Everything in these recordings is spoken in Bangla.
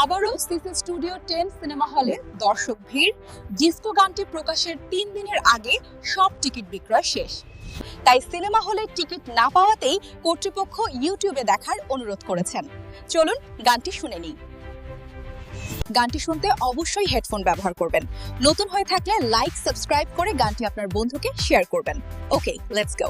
আবারও সিসি স্টুডিও 10 সিনেমা হলে দর্শক ভিড়। ডিস্কো গানটি প্রকাশের 3 দিনের আগে সব টিকিট বিক্রয় শেষ। তাই সিনেমা হলে টিকিট না পাওয়াতেই কর্তৃপক্ষ ইউটিউবে দেখার অনুরোধ করেছেন। চলুন গানটি শুনে নিই। গানটি শুনতে অবশ্যই হেডফোন ব্যবহার করবেন। নতুন হয়ে থাকলে লাইক সাবস্ক্রাইব করে গানটি আপনার বন্ধুকে শেয়ার করবেন। ওকে, লেটস গো।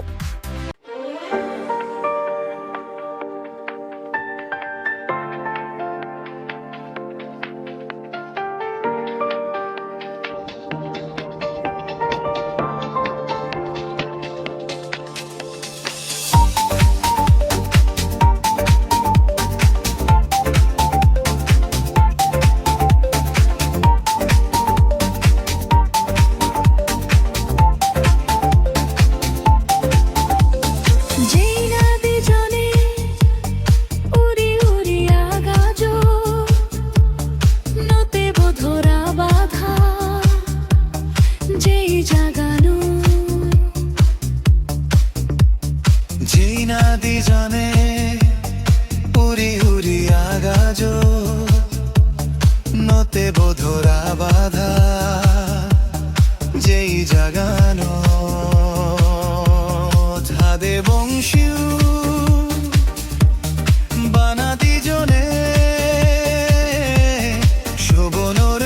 नदी जाने उरी उरी आगाजो नते बोधोरा बाधा जेई जागानो धादे बंशिउ बानाती जने शोभनोर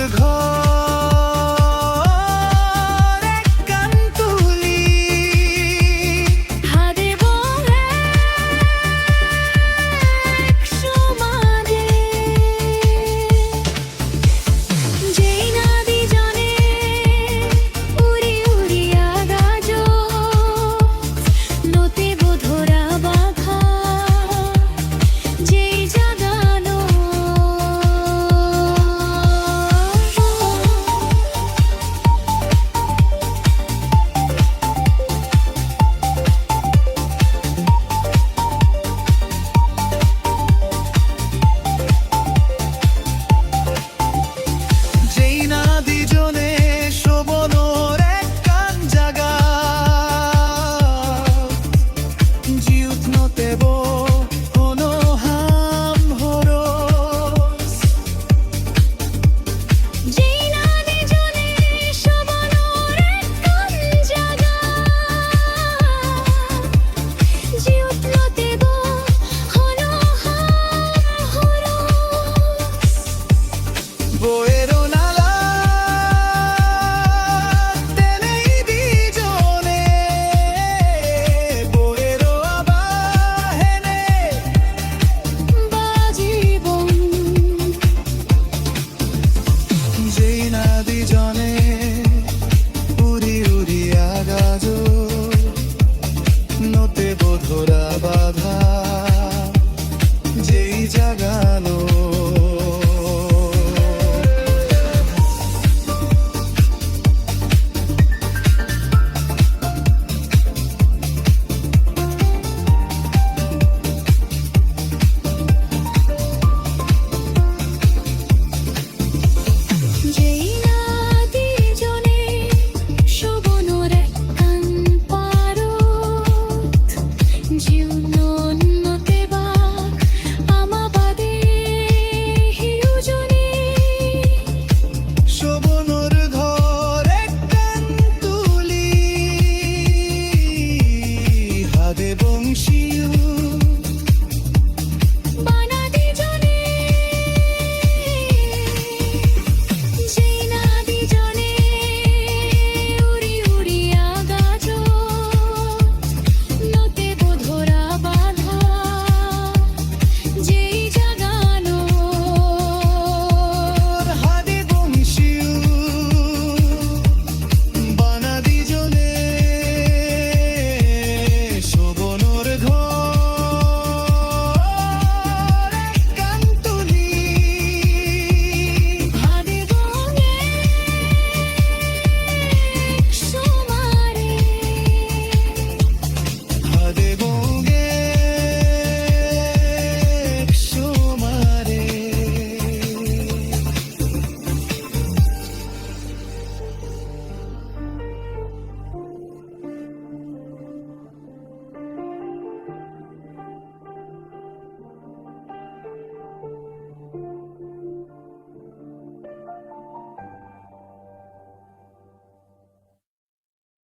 boy